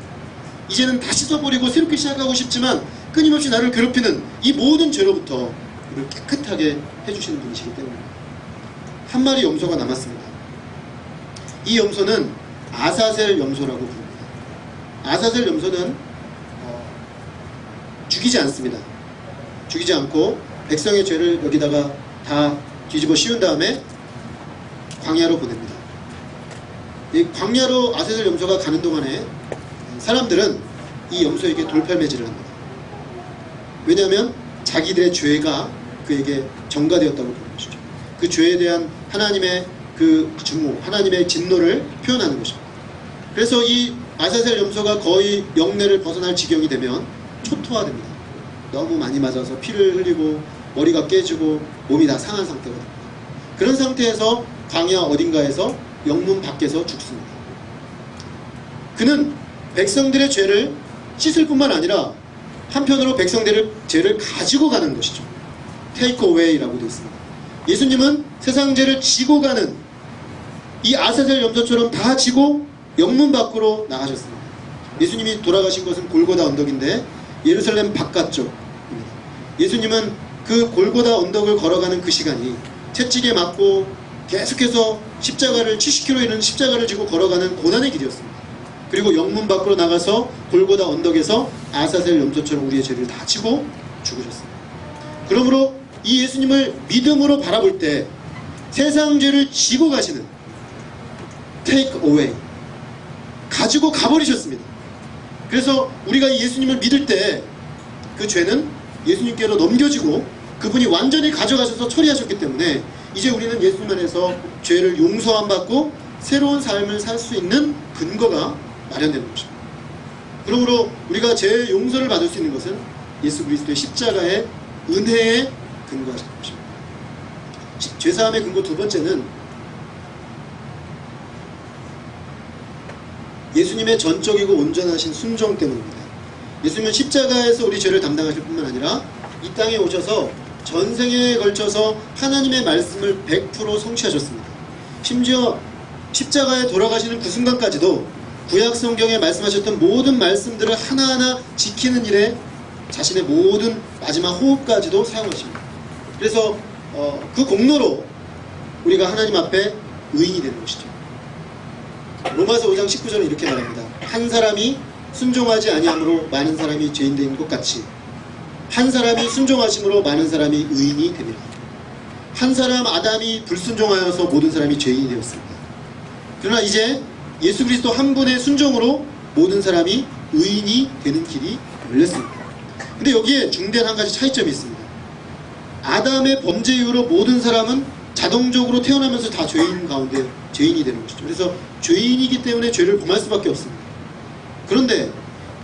이제는 다 씻어버리고 새롭게 시작하고 싶지만 끊임없이 나를 괴롭히는 이 모든 죄로부터 우리를 깨끗하게 해주시는 분이시기 때문입니다. 한 마리 염소가 남았습니다. 이 염소는 아사셀 염소라고 부릅니다. 아사셀 염소는 죽이지 않습니다. 죽이지 않고 백성의 죄를 여기다가 다 뒤집어 씌운 다음에 광야로 보냅니다. 이 광야로 아사셀 염소가 가는 동안에 사람들은 이 염소에게 돌팔매질을 합니다. 왜냐하면 자기들의 죄가 그에게 전가되었다고 보는 것이죠. 그 죄에 대한 하나님의 그 증오, 하나님의 진노를 표현하는 것입니다. 그래서 이 아사셀 염소가 거의 영내를 벗어날 지경이 되면 상토화됩니다. 너무 많이 맞아서 피를 흘리고 머리가 깨지고 몸이 다 상한 상태가 됩니다. 그런 상태에서 광야 어딘가에서 영문 밖에서 죽습니다. 그는 백성들의 죄를 씻을 뿐만 아니라 한편으로 백성들의 죄를 가지고 가는 것이죠. Take away라고 되어 있습니다. 예수님은 세상 죄를 지고 가는 이 아사셀 염소처럼 다 지고 영문 밖으로 나가셨습니다. 예수님이 돌아가신 것은 골고다 언덕인데 예루살렘 바깥쪽입니다. 예수님은 그 골고다 언덕을 걸어가는 그 시간이 채찍에 맞고 계속해서 십자가를 70km 이르는 십자가를 지고 걸어가는 고난의 길이었습니다. 그리고 영문 밖으로 나가서 골고다 언덕에서 아사셀 염소처럼 우리의 죄를 다 지고 죽으셨습니다. 그러므로 이 예수님을 믿음으로 바라볼 때 세상 죄를 지고 가시는 take away, 가지고 가버리셨습니다. 그래서 우리가 이 예수님을 믿을 때 그 죄는 예수님께로 넘겨지고 그분이 완전히 가져가셔서 처리하셨기 때문에 이제 우리는 예수님 안에서 죄를 용서함 받고 새로운 삶을 살 수 있는 근거가 마련되는 것입니다. 그러므로 우리가 죄의 용서를 받을 수 있는 것은 예수 그리스도의 십자가의 은혜에 근거하는 것입니다. 죄사함의 근거 두 번째는 예수님의 전적이고 온전하신 순종 때문입니다. 예수님은 십자가에서 우리 죄를 담당하실 뿐만 아니라 이 땅에 오셔서 전생에 걸쳐서 하나님의 말씀을 100% 성취하셨습니다. 심지어 십자가에 돌아가시는 그 순간까지도 구약 성경에 말씀하셨던 모든 말씀들을 하나하나 지키는 일에 자신의 모든 마지막 호흡까지도 사용하십니다. 그래서 그 공로로 우리가 하나님 앞에 의인이 되는 것이죠. 로마서 5장 19절은 이렇게 말합니다. 한 사람이 순종하지 아니함으로 많은 사람이 죄인 된 것 같이 한 사람이 순종하심으로 많은 사람이 의인이 됩니다. 한 사람 아담이 불순종하여서 모든 사람이 죄인이 되었습니다. 그러나 이제 예수 그리스도 한 분의 순종으로 모든 사람이 의인이 되는 길이 열렸습니다. 근데 여기에 중대한 한 가지 차이점이 있습니다. 아담의 범죄 이후로 모든 사람은 자동적으로 태어나면서 다 죄인 가운데 죄인이 되는 것이죠. 그래서 죄인이기 때문에 죄를 범할 수밖에 없습니다. 그런데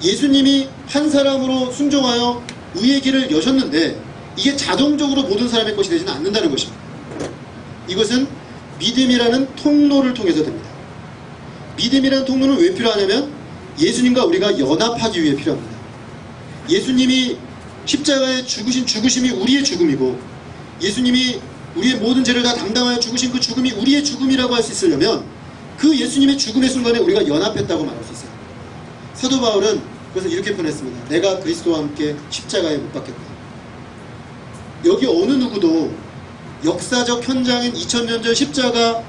예수님이 한 사람으로 순종하여 의의 길을 여셨는데 이게 자동적으로 모든 사람의 것이 되지는 않는다는 것입니다. 이것은 믿음이라는 통로를 통해서 됩니다. 믿음이라는 통로는 왜 필요하냐면 예수님과 우리가 연합하기 위해 필요합니다. 예수님이 십자가에 죽으신 죽으심이 우리의 죽음이고 예수님이 우리의 모든 죄를 다 담당하여 죽으신 그 죽음이 우리의 죽음이라고 할 수 있으려면 그 예수님의 죽음의 순간에 우리가 연합했다고 말할 수 있어요. 사도 바울은 그것을 이렇게 표현했습니다. 내가 그리스도와 함께 십자가에 못 박혔다. 여기 어느 누구도 역사적 현장인 2000년 전 십자가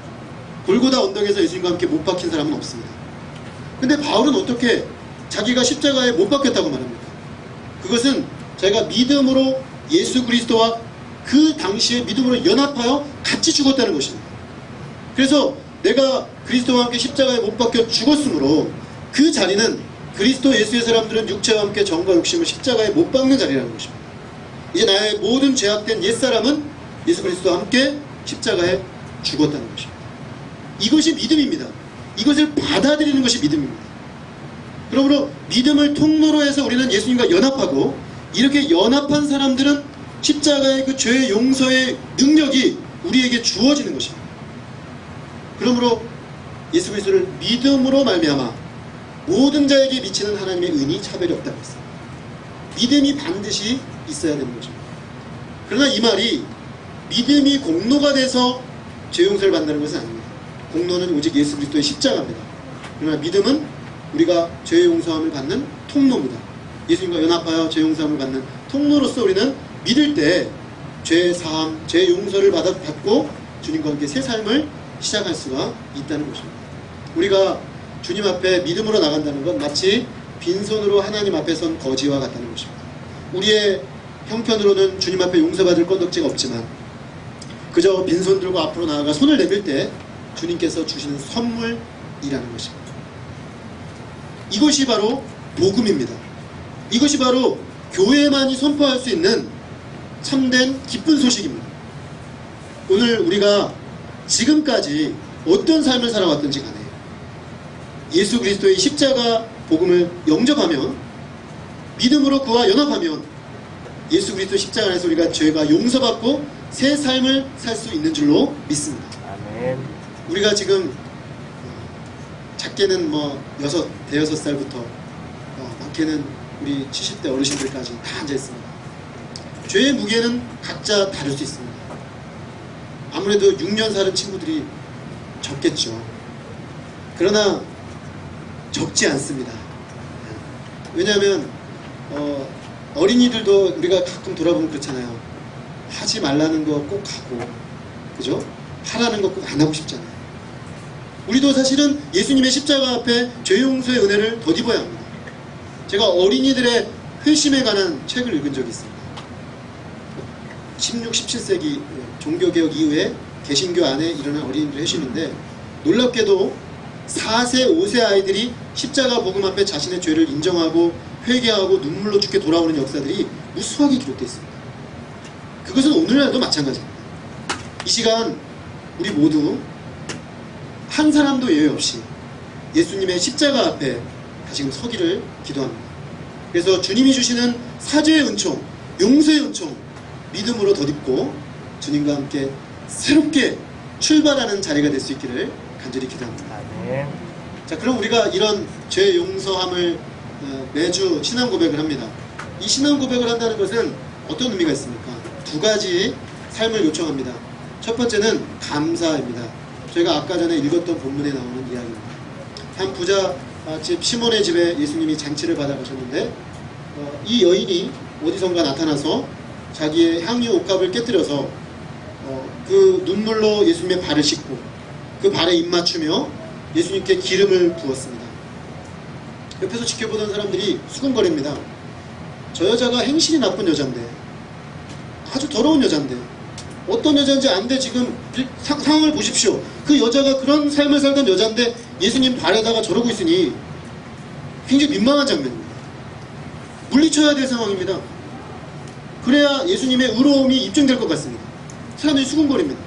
골고다 언덕에서 예수님과 함께 못 박힌 사람은 없습니다. 근데 바울은 어떻게 자기가 십자가에 못 박혔다고 말합니까? 그것은 자기가 믿음으로 예수 그리스도와 그 당시에 믿음으로 연합하여 같이 죽었다는 것입니다. 그래서 내가 그리스도와 함께 십자가에 못 박혀 죽었으므로 그 자리는 그리스도 예수의 사람들은 육체와 함께 정과 욕심을 십자가에 못 박는 자리라는 것입니다. 이제 나의 모든 죄악된 옛사람은 예수 그리스도와 함께 십자가에 죽었다는 것입니다. 이것이 믿음입니다. 이것을 받아들이는 것이 믿음입니다. 그러므로 믿음을 통로로 해서 우리는 예수님과 연합하고 이렇게 연합한 사람들은 십자가의 그 죄의 용서의 능력이 우리에게 주어지는 것입니다. 그러므로 예수 그리스도를 믿음으로 말미암아 모든 자에게 미치는 하나님의 은이 차별이 없다고 했습니다. 믿음이 반드시 있어야 되는 것입니다. 그러나 이 말이 믿음이 공로가 돼서 죄 용서를 받는다는 것은 아닙니다. 공로는 오직 예수 그리스도의 십자가입니다. 그러나 믿음은 우리가 죄 용서함을 받는 통로입니다. 예수님과 연합하여 죄 용서함을 받는 통로로서 우리는 믿을 때 죄 사함, 죄 용서를 받고 주님과 함께 새 삶을 시작할 수가 있다는 것입니다. 우리가 주님 앞에 믿음으로 나간다는 건 마치 빈손으로 하나님 앞에 선 거지와 같다는 것입니다. 우리의 형편으로는 주님 앞에 용서받을 건덕지가 없지만 그저 빈손 들고 앞으로 나아가 손을 내밀 때 주님께서 주시는 선물이라는 것입니다. 이것이 바로 복음입니다. 이것이 바로 교회만이 선포할 수 있는 참된 기쁜 소식입니다. 오늘 우리가 지금까지 어떤 삶을 살아왔든지 간에 예수 그리스도의 십자가 복음을 영접하면 믿음으로 그와 연합하면 예수 그리스도 십자가 안에서 우리가 죄가 용서받고 새 삶을 살 수 있는 줄로 믿습니다. 아멘. 우리가 지금 작게는 대여섯 살부터 많게는 우리 70대 어르신들까지 다 앉아 있습니다. 죄의 무게는 각자 다를 수 있습니다. 아무래도 6년 사는 친구들이 적겠죠. 그러나 적지 않습니다. 왜냐하면 어린이들도 우리가 가끔 돌아보면 그렇잖아요. 하지 말라는 거 꼭 하고, 그죠? 하라는 거 꼭 안 하고 싶잖아요. 우리도 사실은 예수님의 십자가 앞에 죄 용서의 은혜를 덧입어야 합니다. 제가 어린이들의 회심에 관한 책을 읽은 적이 있습니다. 16, 17세기 종교개혁 이후에 개신교 안에 일어난 어린이들 회심인데, 놀랍게도 4세, 5세 아이들이 십자가 복음 앞에 자신의 죄를 인정하고 회개하고 눈물로 죽게 돌아오는 역사들이 무수하게 기록되어 있습니다. 그것은 오늘날도 마찬가지입니다. 이 시간 우리 모두 한 사람도 예외 없이 예수님의 십자가 앞에 다시금 서기를 기도합니다. 그래서 주님이 주시는 사죄의 은총, 용서의 은총, 믿음으로 덧입고 주님과 함께 새롭게 출발하는 자리가 될 수 있기를 간절히 기도합니다. 아멘. 자, 그럼 우리가 이런 죄 용서함을 매주 신앙 고백을 합니다. 이 신앙 고백을 한다는 것은 어떤 의미가 있습니까? 두 가지 삶을 요청합니다. 첫 번째는 감사입니다. 저희가 아까 전에 읽었던 본문에 나오는 이야기입니다. 한 부자 집 시몬의 집에 예수님이 잔치를 받아가셨는데 이 여인이 어디선가 나타나서 자기의 향유 옥합을 깨뜨려서 그 눈물로 예수님의 발을 씻고 그 발에 입 맞추며 예수님께 기름을 부었습니다. 옆에서 지켜보던 사람들이 수군거립니다. 저 여자가 행실이 나쁜 여잔데, 아주 더러운 여잔데, 어떤 여자인지 아는데 지금 상황을 보십시오. 그 여자가 그런 삶을 살던 여잔데 예수님 발에다가 저러고 있으니 굉장히 민망한 장면입니다. 물리쳐야 될 상황입니다. 그래야 예수님의 의로움이 입증될 것 같습니다. 사람들이 수군거립니다.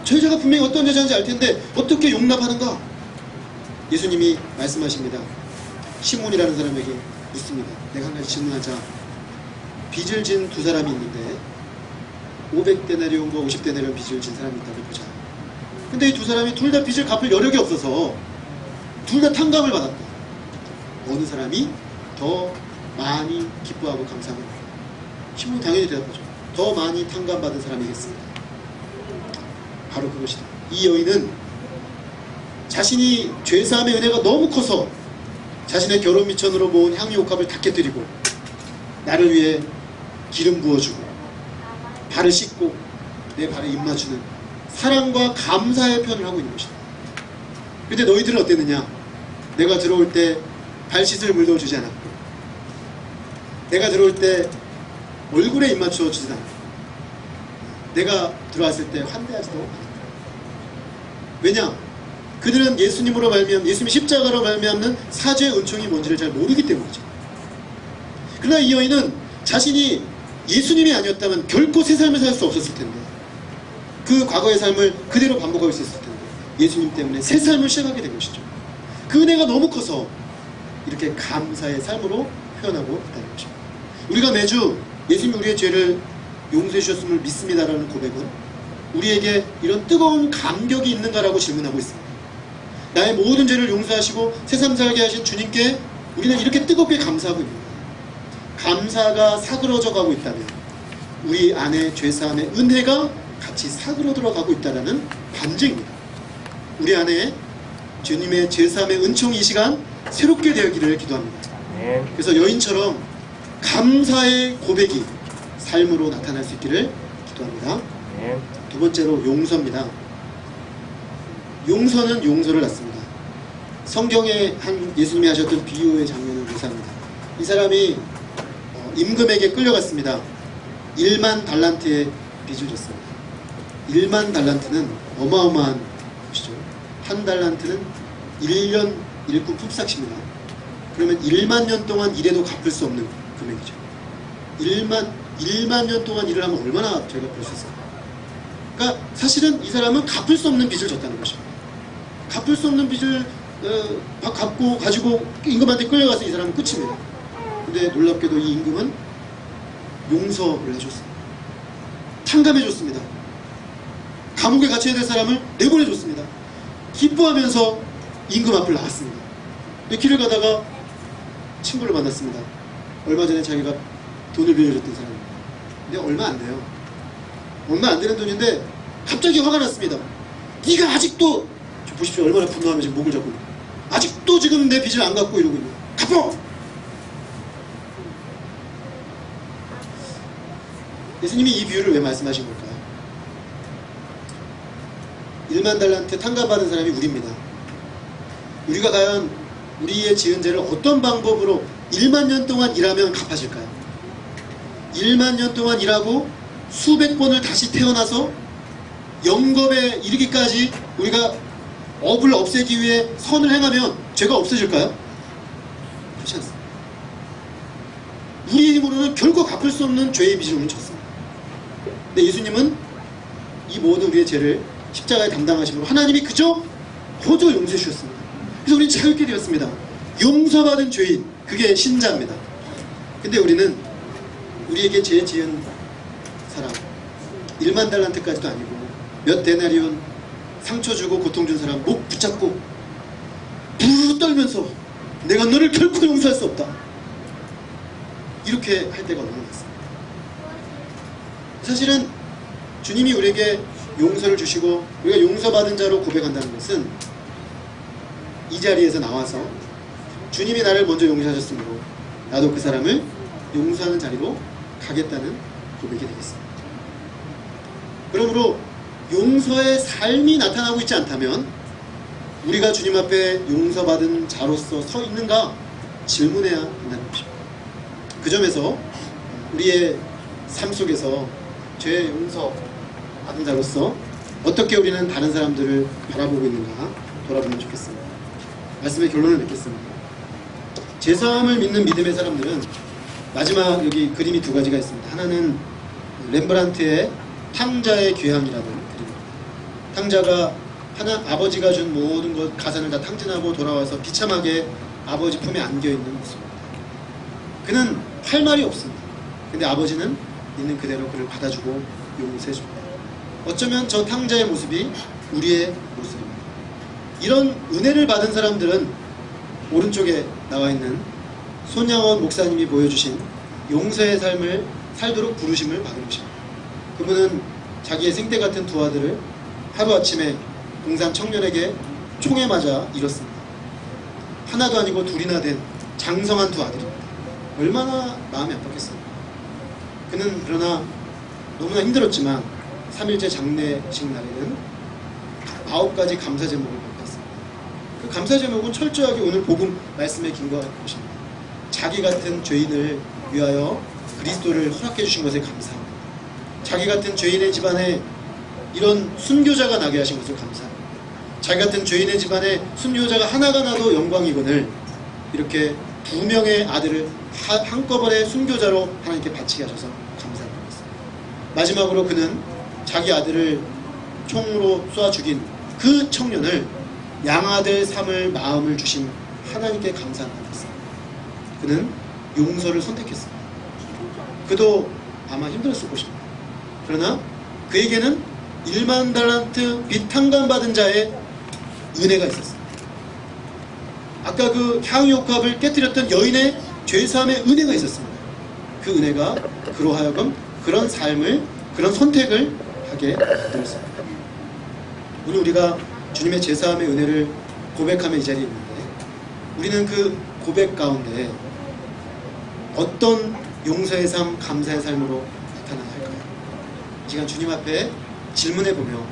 저 여자가 분명히 어떤 여자인지 알 텐데 어떻게 용납하는가? 예수님이 말씀하십니다. 시몬이라는 사람에게 묻습니다. 내가 한 가지 질문하자. 빚을 진 두 사람이 있는데 500데나리온과 50데나리온 빚을 진 사람이 있다고 보자. 근데 이 두 사람이 둘 다 빚을 갚을 여력이 없어서 둘 다 탕감을 받았다. 어느 사람이 더 많이 기뻐하고 감사하고? 시몬이 당연히 대답하죠. 더 많이 탕감받은 사람이겠습니다. 바로 그것이다. 이 여인은 자신이 죄사함의 은혜가 너무 커서 자신의 결혼 미천으로 모은 향유 옥합을 다 깨뜨리고 나를 위해 기름 부어주고 발을 씻고 내 발에 입 맞추는 사랑과 감사의 표현을 하고 있는 것이다. 근데 너희들은 어땠느냐? 내가 들어올 때 발 씻을 물도 주지 않았고, 내가 들어올 때 얼굴에 입 맞춰 주지 않았고, 내가 들어왔을 때 환대하지도 않았다. 왜냐? 그들은 예수님으로 말미암는, 예수님의 십자가로 말미암는 사죄의 은총이 뭔지를 잘 모르기 때문이죠. 그러나 이 여인은 자신이 예수님이 아니었다면 결코 새 삶을 살 수 없었을 텐데, 그 과거의 삶을 그대로 반복하고 있었을 텐데 예수님 때문에 새 삶을 시작하게 된 것이죠. 그 은혜가 너무 커서 이렇게 감사의 삶으로 표현하고 있다는 것입니다. 우리가 매주 예수님이 우리의 죄를 용서해 주셨음을 믿습니다라는 고백은 우리에게 이런 뜨거운 감격이 있는가라고 질문하고 있습니다. 나의 모든 죄를 용서하시고 새삼 살게 하신 주님께 우리는 이렇게 뜨겁게 감사하고 있는 거예요. 감사가 사그러져 가고 있다면 우리 안에 죄사함의 은혜가 같이 사그러들어 가고 있다는 반증입니다. 우리 안에 주님의 죄사함의 은총이 이 시간 새롭게 되기를 기도합니다. 그래서 여인처럼 감사의 고백이 삶으로 나타날 수 있기를 기도합니다. 두 번째로 용서입니다. 용서는 용서를 낳습니다. 성경에 한 예수님이 하셨던 비유의 장면을 묘사합니다. 이 사람이 임금에게 끌려갔습니다. 1만 달란트의 빚을 졌습니다. 1만 달란트는 어마어마한 것이죠. 한 달란트는 1년 일꾼 품삯입니다. 그러면 1만 년 동안 일해도 갚을 수 없는 금액이죠. 1만 년 동안 일을 하면 얼마나 저희가 벌 수 있을까요? 그러니까 사실은 이 사람은 갚을 수 없는 빚을 졌다는 것입니다. 갚을 수 없는 빚을 갚고 가지고 임금한테 끌려가서 이 사람은 끝입니다. 근데 놀랍게도 이 임금은 용서를 해줬습니다. 탕감해줬습니다. 감옥에 갇혀야 될 사람을 내보내줬습니다. 기뻐하면서 임금 앞을 나갔습니다. 길을 가다가 친구를 만났습니다. 얼마 전에 자기가 돈을 빌려줬던 사람입니다. 근데 얼마 안 돼요. 얼마 안 되는 돈인데 갑자기 화가 났습니다. 네가 아직도, 저 보십시오, 얼마나 분노하면 지금 목을 잡고 있는, 아직도 지금 내 빚을 안 갚고 이러고 있는, 갚어! 예수님이 이 비유를 왜 말씀하신 걸까요? 1만 달란트 탕감받은 사람이 우리입니다. 우리가 과연 우리의 지은 죄를 어떤 방법으로 1만 년 동안 일하면 갚아질까요? 1만 년 동안 일하고 수백 번을 다시 태어나서 영겁에 이르기까지 우리가 업을 없애기 위해 선을 행하면 죄가 없어질까요? 그렇지 않습니다. 우리의 힘으로는 결코 갚을 수 없는 죄의 빚을 우리는 졌습니다. 근데 예수님은 이 모든 우리의 죄를 십자가에 담당하심으로 하나님이 그저 용서해 주셨습니다. 그래서 우리는 자유롭게 되었습니다. 용서받은 죄인, 그게 신자입니다. 근데 우리는 우리에게 죄 지은 사람 1만 달란트까지도 아니고 몇 데나리온 상처 주고 고통 준 사람 목 붙잡고 부르르 떨면서 내가 너를 결코 용서할 수 없다, 이렇게 할 때가 얼마나 많습니다. 사실은 주님이 우리에게 용서를 주시고 우리가 용서받은 자로 고백한다는 것은 이 자리에서 나와서 주님이 나를 먼저 용서하셨으므로 나도 그 사람을 용서하는 자리로 가겠다는 고백이 되겠습니다. 그러므로 용서의 삶이 나타나고 있지 않다면 우리가 주님 앞에 용서받은 자로서 서 있는가 질문해야 한다는 것입니다. 그 점에서 우리의 삶 속에서 죄 용서 받은 자로서 어떻게 우리는 다른 사람들을 바라보고 있는가 돌아보면 좋겠습니다. 말씀의 결론을 맺겠습니다. 제사함을 믿는 믿음의 사람들은 마지막 여기 그림이 두 가지가 있습니다. 하나는 렘브란트의 탕자의 귀향이라는 그림입니다. 탕자가 아버지가 준 모든 것 가산을 다 탕진하고 돌아와서 비참하게 아버지 품에 안겨있는 모습입니다. 그는 할 말이 없습니다. 근데 아버지는 있는 그대로 그를 받아주고 용서해줍니다. 어쩌면 저 탕자의 모습이 우리의 모습입니다. 이런 은혜를 받은 사람들은 오른쪽에 나와있는 손양원 목사님이 보여주신 용서의 삶을 살도록 부르심을 받은 것입니다. 그분은 자기의 생태 같은 두 아들을 하루아침에 동산 청년에게 총에 맞아 잃었습니다. 하나도 아니고 둘이나 된 장성한 두 아들입니다. 얼마나 마음이 아팠겠습니까? 그는 그러나 너무나 힘들었지만 3일째 장례식 날에는 9가지 감사 제목을 받았습니다. 그 감사 제목은 철저하게 오늘 복음 말씀에 근거한 것입니다. 자기 같은 죄인을 위하여 그리스도를 허락해 주신 것에 감사합니다. 자기 같은 죄인의 집안에 이런 순교자가 나게 하신 것을 감사합니다. 자기 같은 죄인의 집안에 순교자가 하나가 나도 영광이거늘 이렇게 2명의 아들을 한꺼번에 순교자로 하나님께 바치게 하셔서 감사합니다. 마지막으로 그는 자기 아들을 총으로 쏴 죽인 그 청년을 양아들 삼을 마음을 주신 하나님께 감사합니다. 그는 용서를 선택했습니다. 그도 아마 힘들었을 것입니다. 그러나 그에게는 1만 달란트 빚 탕감받은 자의 은혜가 있었습니다. 아까 그 향유옥합을 깨뜨렸던 여인의 죄사함의 은혜가 있었습니다. 그 은혜가 그로 하여금 그런 삶을, 그런 선택을 하게 되었습니다. 오늘 우리가 주님의 죄사함의 은혜를 고백하며 이 자리에 있는데 우리는 그 고백 가운데 어떤 용서의 삶, 감사의 삶으로 나타나야 할까요? 이 시간 주님 앞에 질문해보며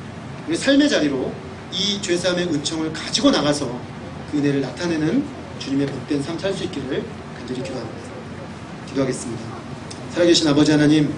우리 삶의 자리로 이 죄사함의 은총을 가지고 나가서 그 은혜를 나타내는 주님의 복된 삶 살 수 있기를 간절히 기도합니다. 기도하겠습니다. 살아계신 아버지 하나님,